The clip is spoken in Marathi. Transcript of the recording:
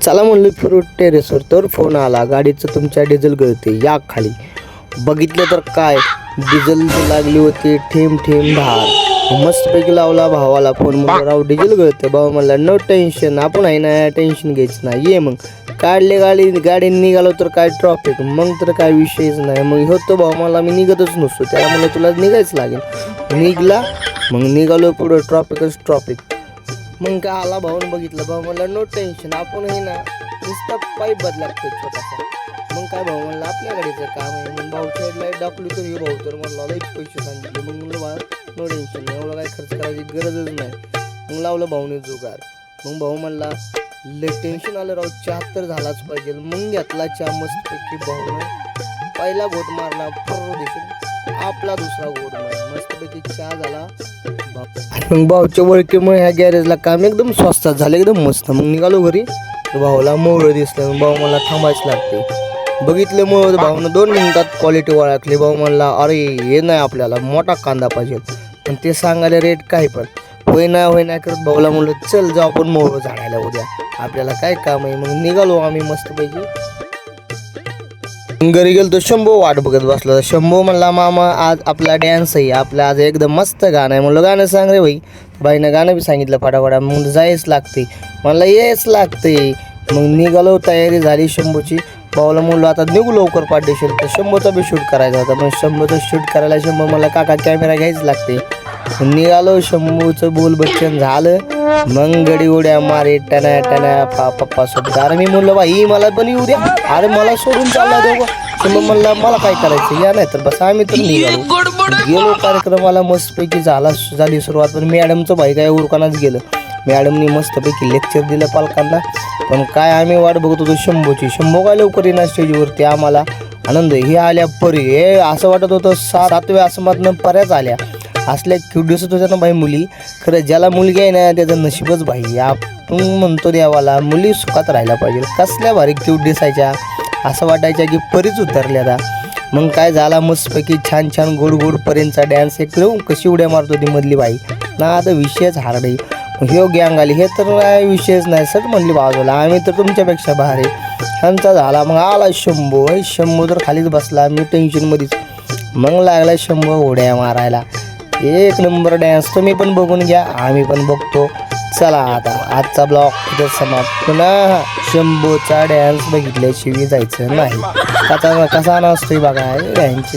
चला म्हणलं फिरू टेरेसवर, तर फोन आला, गाडीचं तुमच्या डिझेल गळते, या खाली. बघितलं तर काय, डिझेल लागली होती थेंब थेंब धार. मस्तपैकी लावला भावाला फोन, म्हणलं राव डिझेल गळते. भाऊ म्हणला नो टेन्शन, आपण आहे ना, टेन्शन घ्यायचं नाही, ये. मग काढले गाडी निघालो तर काय ट्रॉफिक, मग तर काय विषयच नाही. मग होतो भाऊ मला, मी निघतच नसतो, त्याला म्हणलं तुला निघायच लागेल. निघला, मग निघालो पुढं, ट्रॉफिकच ट्रॉफिक. मग काय आला भाऊन बघितलं, भाऊ म्हणला नो टेन्शन, आपण हे ना नुसता पाईप बदलागतो छोटासा. मग काय भाऊ म्हणला आपल्या गाडीचं काम आहे. मग भाऊच्या लाईट दाखवली तर हे भाऊ तर म्हणला लई पैसे सांगितले. मग म्हणलं बा नो टेन्शन, एवढं काय खर्च करायची गरजच नाही. मग लावलं भाऊने जुगार. मग भाऊ म्हणला लई टेन्शन आलं राव, चहा तर झालाच पाहिजे. मग घेतला चहा मस्तपैकी. भाऊनं पहिला घोट मारला, देशील आपला दुसरा घोट मारला, मस्तपैकी चहा झाला. मग भाऊच्या ओळखीमुळे ह्या गॅरेजला काम एकदम स्वस्तात झालं, एकदम मस्त. मग निघालो घरी, भाऊला मोहळं दिसलं. भाऊ मला थांबायच लागते. बघितले मोहळं, भाऊनं 2 मिनिटात क्वालिटी ओळखली. भाऊ म्हणला अरे हे नाही, आपल्याला मोठा कांदा पाहिजे. पण ते सांगायला रेट काय पण होय नाही करत. भाऊला म्हणलं चल जाऊ आपण मोहळं झाडायला उद्या, आपल्याला काय काम आहे. मग निघालो आम्ही मस्तपैकी. घरी गेलो तर शंभू वाट बघत बसला. शंभू म्हणला मामा आज आपला डॅन्स आहे, आपला आज एकदम मस्त गाणं आहे. म्हणलं गाणं सांग रे भाई. बाईनं गाणं बी सांगितलं फटाफटा. मग जायच लागते, म्हणलं येच लागते. मग निघालो, तयारी झाली शंभूची. भाऊला म्हणलो आता निघू लवकर पाठदेशील, तर शंभूचा बी शूट करायचा होता. मग शंभूचं शूट करायला शंभू मला काका कॅमेरा घ्यायच लागते. निघालो, शंभूचं बोल बच्चन झालं. मग गडी उड्या मारे टना टना पप्पा सोबत. अरे मी म्हणलं बाई मला पण येऊ द्या, अरे मला सोडून चालला देऊ. शंभू म्हणला मला काय करायचं या, नाही तर बस. आम्ही तर निघालो, गेलो कार्यक्रमाला. मस्तपैकी झाली सुरुवात. पण मॅडमचं भाई काय उरकानाच गेलं. मॅडमनी मस्तपैकी लेक्चर दिलं पालकांना. पण काय आम्ही वाट बघत होतो शंभूची. शंभू काय लवकर येणार स्टेजवरती, आम्हाला आनंद. हे आल्या परी, हे असं वाटत होतं 7व्या आसमातनं पर्याच आल्या. असल्या क्यूट दिसत होत्या ना बाई मुली. खरं ज्याला मुलगी आहे ना त्याचं नशीबच भाई. आपण म्हणतो देवाला मुली सुखात राहायला पाहिजे. कसल्या भारी क्यूट दिसायच्या, असं वाटायच्या की परीच उतरल्या. मग काय झाला मस्तपैकी छान छान गोड पर्यंतचा डॅन्स. एकदम कशी उड्या मारत होती मधली बाई ना, आता विषयच हार्ड आहे. ह्यो गँग आली, हे तर काय विषयच नाही. सट म्हणली बाजूला, आम्ही तर तुमच्यापेक्षा भारी. ह्यांचा झाला. मग आला शंभू. शंभू तर खालीच बसला, मी टेन्शनमध्येच. मग लागला शंभू उड्या मारायला. एक नंबर डॅन्स. तुम्ही पण बघून घ्या, आम्ही पण बघतो. चला आता आजचा ब्लॉग इथे समाप्त. पुन्हा शंभूचा डॅन्स बघितल्याशिवाय जायचं नाही. कसा नसतोय बघा, डॅन्स